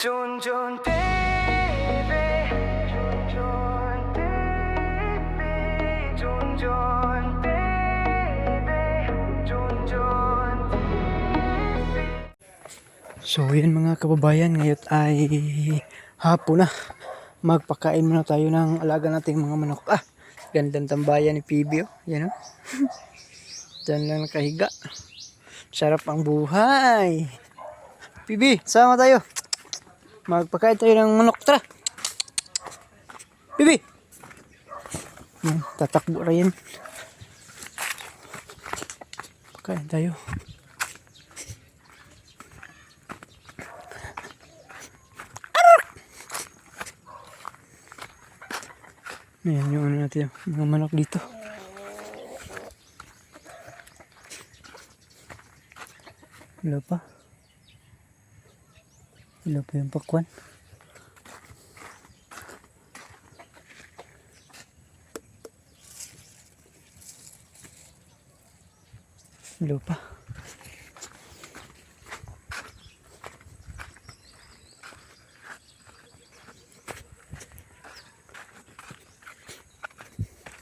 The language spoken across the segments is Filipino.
Junjun baby, Junjun baby, Junjun baby, Junjun baby. So yun mga kababayan, ngayon ay hapon na. Magpakain muna tayo ng alaga nating mga manok. Gandang tambayan ni Pibi, oh. Yan, oh. Diyan lang nakahiga. Sarap ang buhay. Pibi, sama tayo. Magpakain tayo ng manok. Tara. Pibi. Yan, tatakbo rin. Pakain tayo. Ayan yung ano natin, mga manok dito. Wala pa. Wala pa yung pakwan. Wala pa.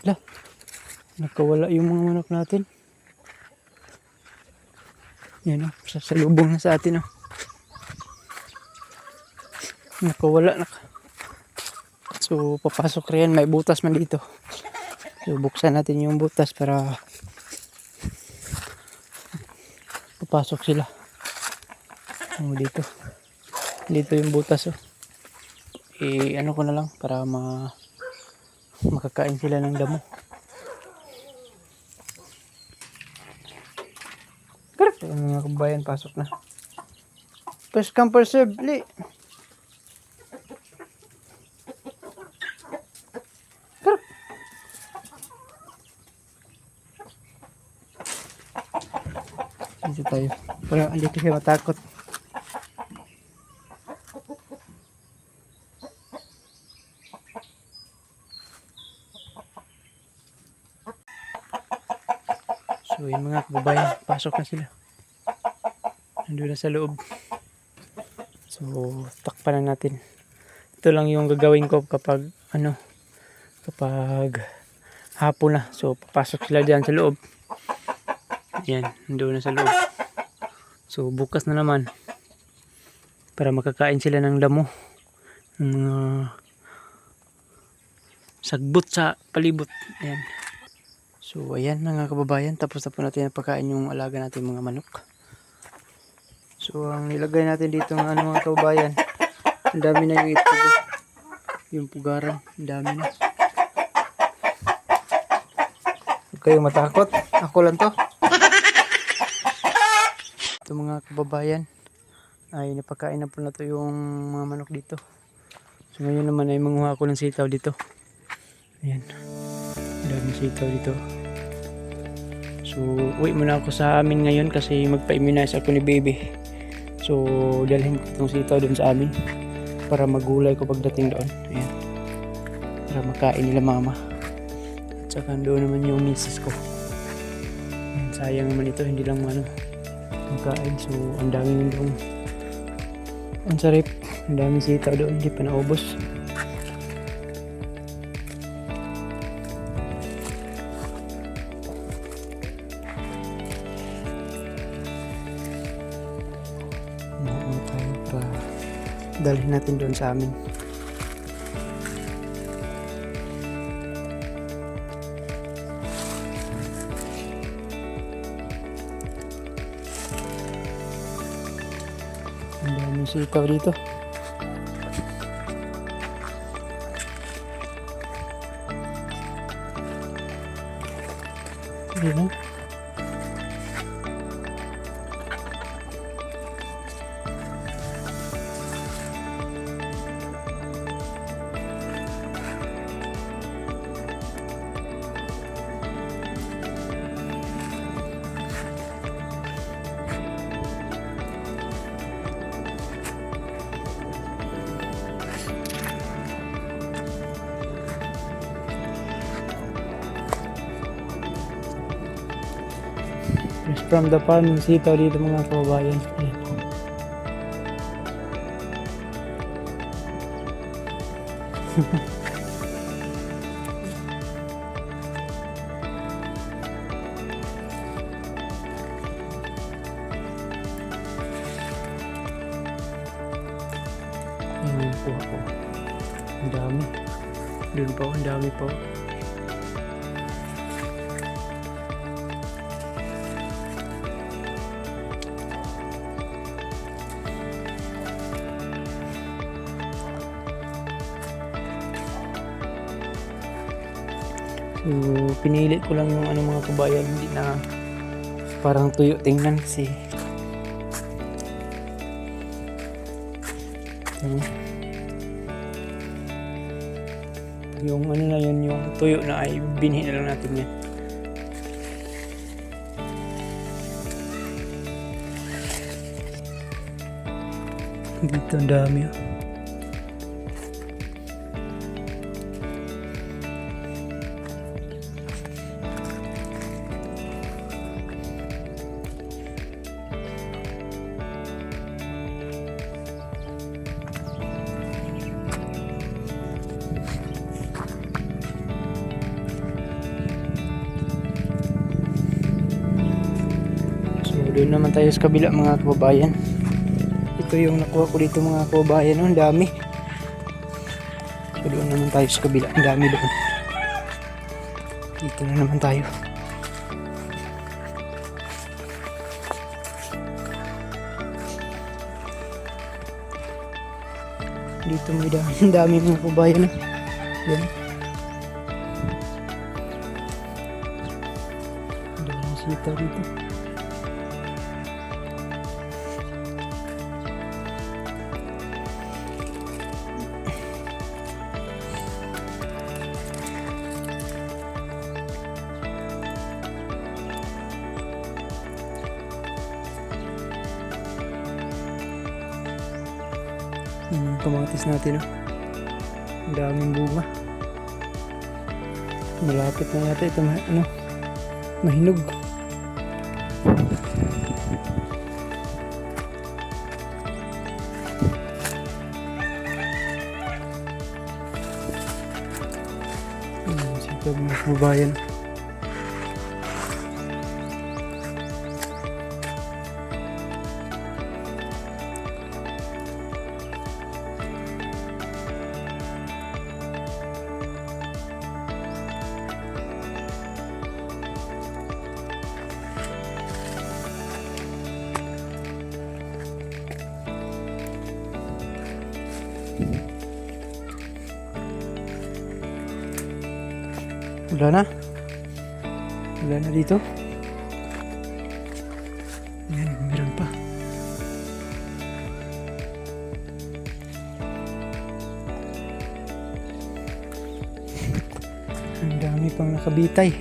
Wala. Nakawala yung mga manok natin. Yan, oh, sasalubong na sa atin, oh. Nakawala. So papasok rin, may butas man dito. So buksan natin yung butas para papasok sila. Dito yung butas, oh. Ano ko na lang para makakain sila ng damo. So, mga kabayan, pasok na. First come first serve, li. Dito tayo. Para hindi siya matakot. So yung mga kababayan, pasok na sila. Nandun na sa loob. So takpan na natin. Ito lang yung gagawin ko kapag hapon na. So papasok sila diyan sa loob. Yan, nandun na sa loob. So bukas na naman para makakain sila ng damo, ng mga sagbot sa palibot. Ayan. So ayan mga kababayan, tapos na po natin pagkain yung alaga natin mga manok. So ang nilagay natin dito ng mga kababayan, ang dami na yung itlog, yung pugaran, ang dami na. Huwag kayong matakot, ako lang to. Ito mga kababayan, ay napakain na po na to yung mga manok dito. So ngayon naman ay manguha ako ng sitaw dito. Ayan, daming sitaw dito. So uwi muna ako sa amin ngayon kasi magpa-immunize ako ni baby. So dalhin ko itong sitaw doon sa amin para magulay ko pagdating doon. Ayan, para makain nila mama. At saka doon naman yung misis ko. Ayan, sayang naman ito, hindi lang makain. So ang daming doon, ang sarap, ang daming sitaw doon, hindi pa naubos. Tayo para dalhin natin doon sa amin. Ang daming sitaw dito. Ayan. Fresh from the farm, sitaw dito mga kababayan. Ayan. Ayan yung kuha ko. Ang dami. Doon pa, ang dami pa. So, pinili ko lang yung ano mga kabayan, hindi na parang tuyo tingnan kasi ano, yung ano na yun, yung tuyo na ay binhi na lang natin yan. Dito ang dami oh. Doon naman tayo sa kabila mga kababayan. Ito yung nakuha ko dito mga kababayan. Ang dami. So doon naman tayo sa kabila. Ang dami doon. Dito na naman tayo. Dito may dami. Ang dami mga kababayan. Yan. Ang dami sitaw dito. Yung kamatis natin oh. Ang daming bunga. Malapit na yata ito ano, mahinog. Sito mga kababayan. Wala na. Wala na dito. Yan, meron pa. Ang dami pang nakabitay.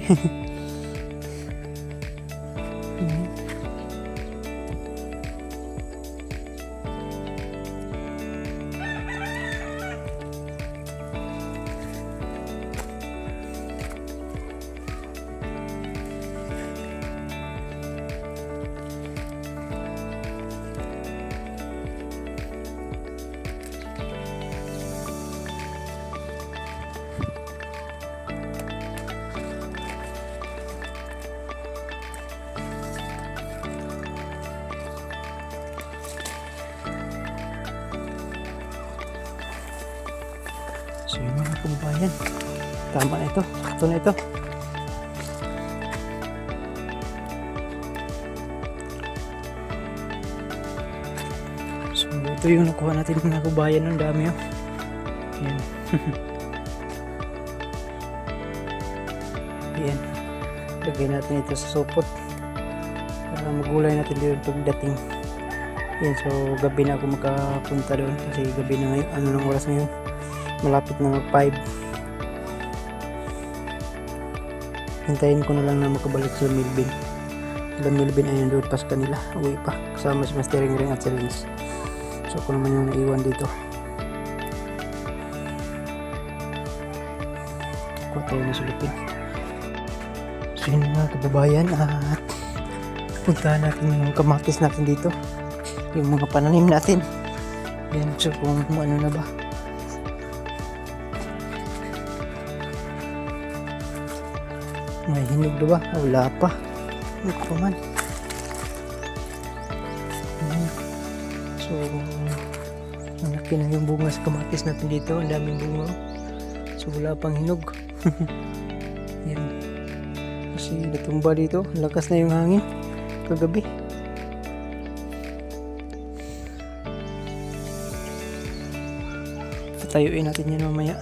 So yun mga kababayan, tama na ito, sakto na ito. So ito yung nakuha natin mga kababayan, ng dami oh. Yan. Yan, lagay natin ito sa supot para magulay natin doon pagdating. Yan, so gabi na ako makapunta doon kasi gabi na ngayon, ano ng oras ngayon, malapit na mag 5. Hintayin ko na lang na makabalik sa Milbin. Sila Milbin ay nandoon pa sa kanila, uwi pa kasama si Master Ring at si Rins. So ako naman yung naiwan dito. Kuha tayo na sulipin. So yun mga kababayan, at puntahan natin yung kamatis natin dito, yung mga pananim natin. Yan, so kung ano na ba, May hinog na ba? Wala pa. Ito pa man. Ayan. So, malaki na yung bunga sa kamatis natin dito. Ang daming bunga. So, wala pang hinog. Yan. Kasi natumba dito. Lakas na yung hangin. Kagabi. Patayuin natin yan mamaya.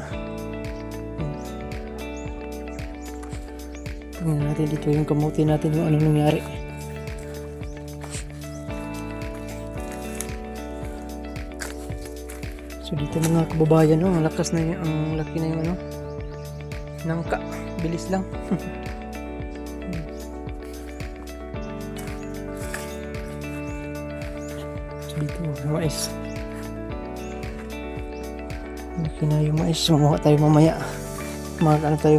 Tingnan natin dito yung kamuti natin kung ano nangyari. So dito mga kababayan, no, ang lakas na yung, ang laki na yung ano, nangka, bilis lang. So dito yung mais. Laki na yung mais, mamuha tayo mamaya. Ano tayo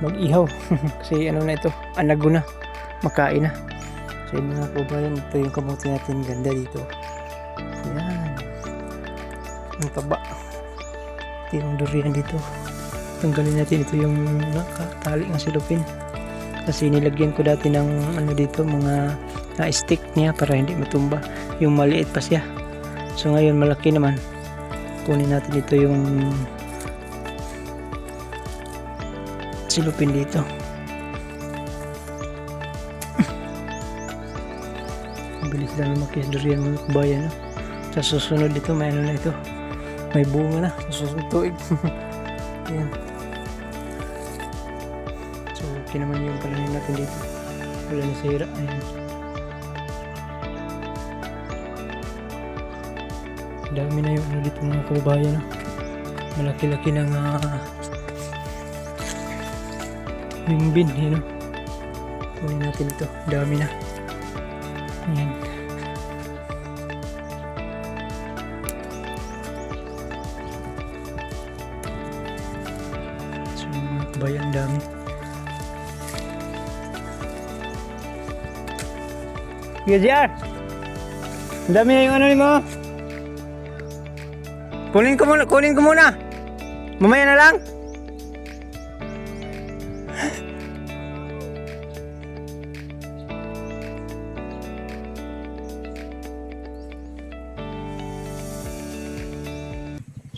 mag-ihaw. Kasi ano na ito, anago na, makain na. So yung mga kababayan, ito yung kamuti natin, ganda dito. Yan. Ang taba. Ito yung durian dito. Tanggalin natin ito yung nakatali ng silupin. Kasi nilagyan ko dati ng ano dito, mga stick niya para hindi matumba. Yung maliit pa siya. So ngayon malaki naman. Kunin natin ito yung silupin dito. Bilis lang lumaki ang durian mga kabayan, no? Sa susunod dito may ano na ito, may bunga na sa susunod tuig. Ayan. So okay naman yung palanin natin dito, wala na sira. Ayan. Dami na yung ano dito mga kabayan, no? Malaki-laki ng yung bin, yun, no? Kunin natin ito, dami na. Ayan. So mga kabayan, dami. GR! Ang dami na yung ano ni mo. Kunin ko muna. Mamaya na lang.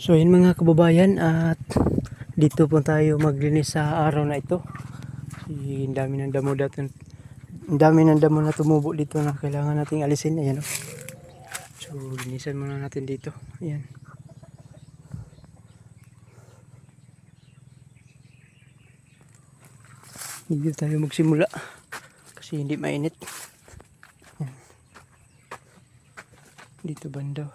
So yun mga kababayan, at dito po tayo maglinis sa araw na ito. Ang dami ng damo dito. Ang dami ng damo na tumubo dito na kailangan nating alisin. Ayan, oh. So linisan muna natin dito. Ayan. Dito tayo magsimula kasi hindi mainit. Ayan. Dito banda.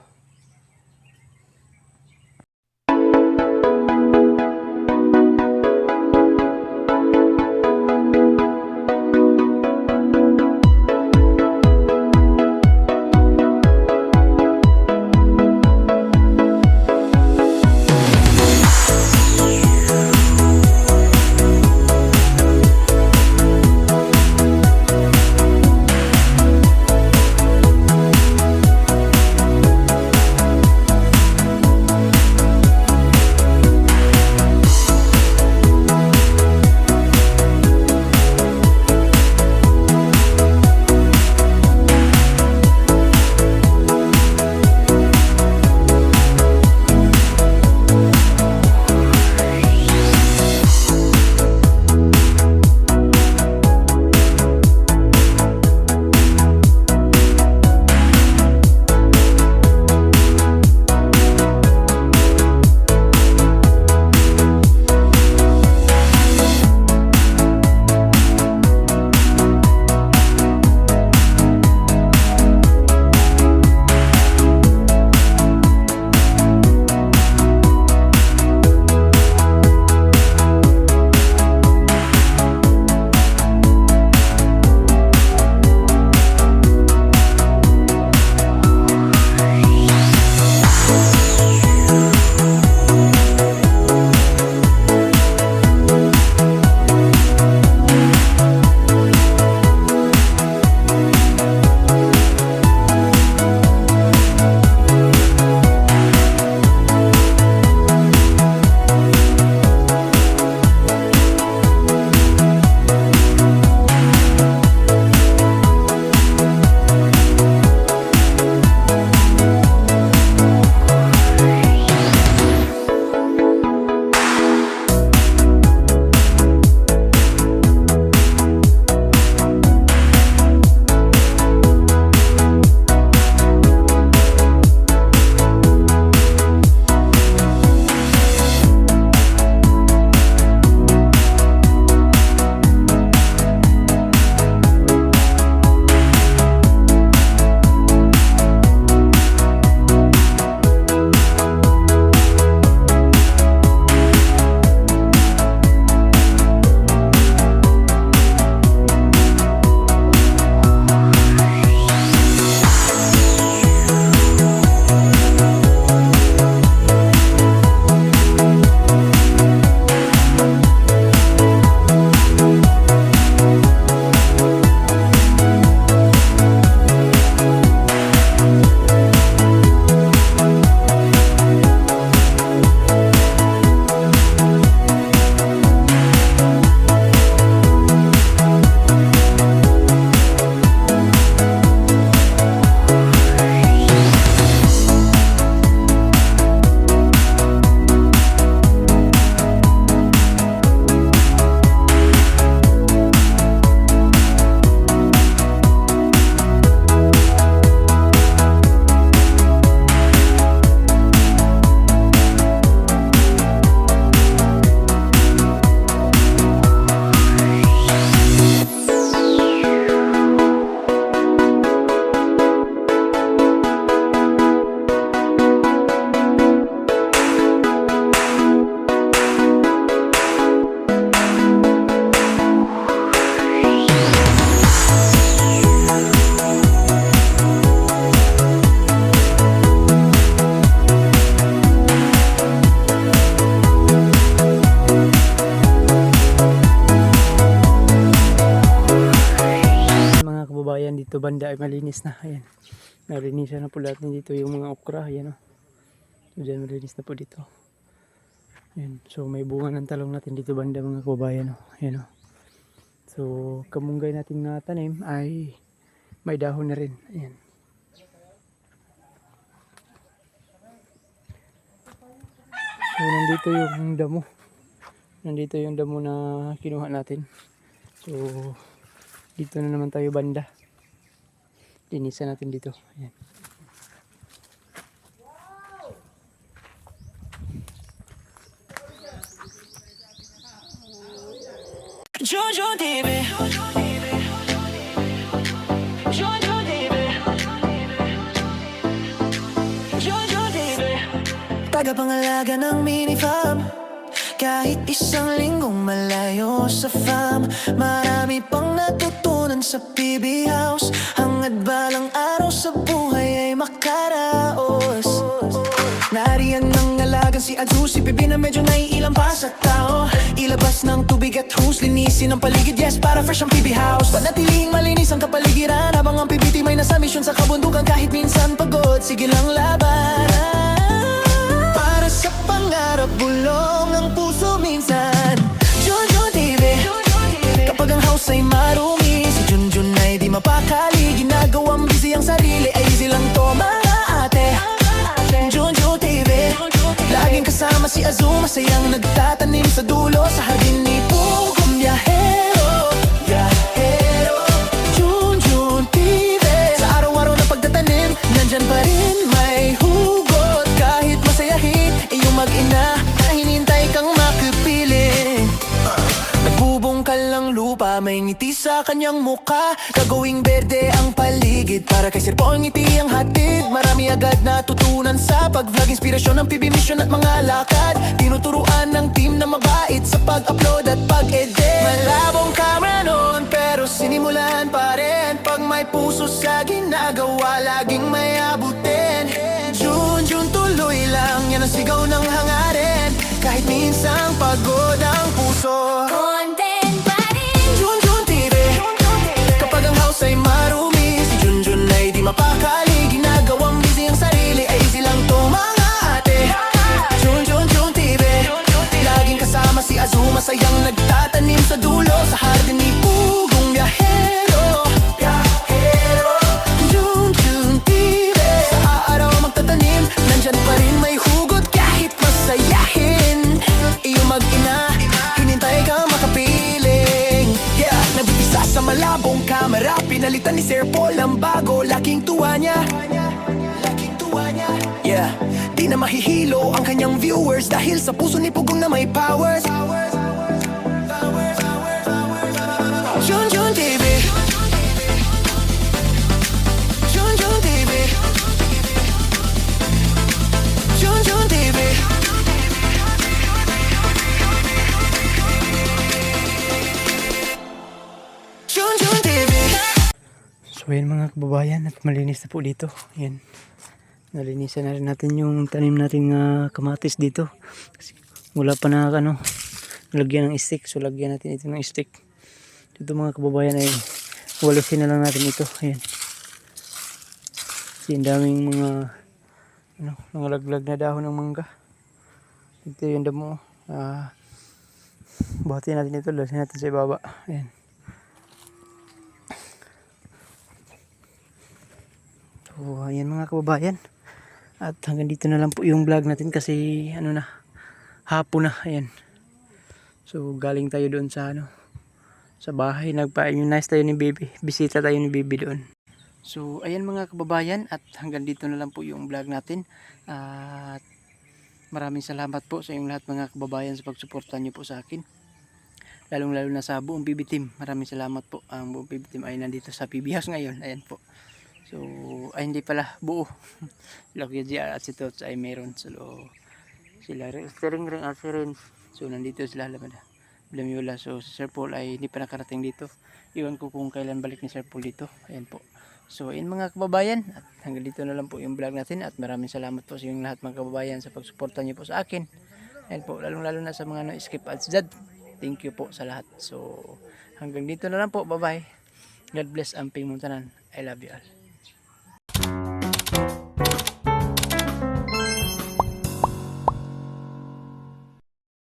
banda ay malinis na. Ayan. Narinisan na po lahat dito yung mga okra. Ayan o. So dyan malinis na po dito. Ayan. So may bunga ng talong natin dito banda mga kababayan o. Ayan o. So kamunggay natin na tanim ay may dahon na rin. Ayan. So nandito yung damo. Nandito yung damo na kinuha natin. So dito na naman tayo banda. Linisan natin dito. Ayan. Jojo TV. Jojo TV. Jojo TV. Tagapangalaga ng mini farm. Kahit isang linggong malayo sa farm, marami pang natutunan sa PB House. Hangad balang araw sa buhay ay makaraos. Nariyan ng alagang si Adhu, si Bibi na medyo naiilang pa sa tao. Ilabas ng tubig at hose, linisin ang paligid, yes, para fresh ang PB House. Panatilihing malinis ang kapaligiran, habang ang PBT may nasa misyon sa kabundukan. Kahit minsan pagod, sige lang laban. Para sa pangarap, bulong ang puso minsan. Jojo TV. Kapag ang house ay marumi, si Junjun ay di mapakali. Ginagawang busy ang sarili, ay easy lang to mga ate. Jojo TV. Laging kasama si Azu, masayang nagtatanim sa dulo sa hardin ni Pugong Biyahero. Biyahero. Junjun TV. Sa araw-araw na pagtatanim, nandyan pa rin may hugot. Kahit masayahin, iyong mag-ina na hinintay kang makapiling. Nagbubungkal ng lupa, may ngiti sa kanyang muka. Gagawing berde ang paligid, para kay Sir Paul ngiti ang hatid. Marami agad natutunan sa pag-vlog, inspirasyon ng PB Mission at mga lakad. Tinuturuan ng team na mabait sa pag-upload at pag-edit. Malabong camera noon, pero sinimulan pa rin. Pag may puso sa ginagawa, laging may abutin. Junjun tuloy lang, yan ang sigaw ng hangarin. Kahit minsang pagod ang puso, content pa rin. Junjun TV. Kapag ang house ay marumi, si Junjun ay di mapakali. Ginagawang busy ang sarili, ay easy lang to mga ate. Junjun TV. Laging kasama si Azu, masayang nagtatanim sa dulo sa hardin ni Pugong Biyahero. Biyahero. Junjun TV. Sa araw magtatanim, nandyan pa rin may hugot. Kahit masayahin, iyong mag-ina, hinintay kang makapiling. Yeah, nabibisa sa malabong kamera, pinalitan ni Sir Paul ang bago. Laking tuwa niya, laking tuwa niya. Yeah, di na mahihilo ang kanyang viewers dahil sa puso ni Pugong na may powers. Junjun TV. Junjun TV. Junjun TV. Junjun TV. So ayan mga kababayan, at malinis na po dito. Ayan. Nalinisan na rin natin yung tanim nating kamatis dito. Kasi wala pa na lagyan ng stick. So lagyan natin ito ng stick. Dito mga kababayan ay walasin na lang natin ito. Ayan. Kasi ang daming mga nangalaglag na dahon ng mangga. Ito yung damo. Buhatin natin ito. Lasin natin sa ibaba. Ayan. So ayan mga kababayan. At hanggang dito na lang po yung vlog natin kasi hapon na. Ayan. So galing tayo doon sa sa bahay, nagpa-immunize tayo ni Baby. Bisita tayo ni Baby doon. So ayan mga kababayan, at hanggang dito na lang po yung vlog natin. At maraming salamat po sa inyong lahat mga kababayan sa pagsuporta niyo po sa akin. Lalong lalo na sa buong PB team. Maraming salamat po. Ang buong PB team ay nandito sa PB House ngayon. Ayan po. So ay hindi pala buo. Lokia GR at si Tots ay meron. So sila steering ring at si Rins. So nandito sila lamada. Blamiola. So si Sir Paul ay hindi pa nakarating dito. Iwan ko kung kailan balik ni Sir Paul dito. Ayan po. So ayun mga kababayan, at hanggang dito na lang po yung vlog natin. At maraming salamat po sa inyong lahat mga kababayan sa pagsuporta niyo po sa akin. Ayan po, lalong lalo na sa mga skip ads dad. Thank you po sa lahat. So hanggang dito na lang po. Bye bye. God bless ang ping mo tanan. I love you all.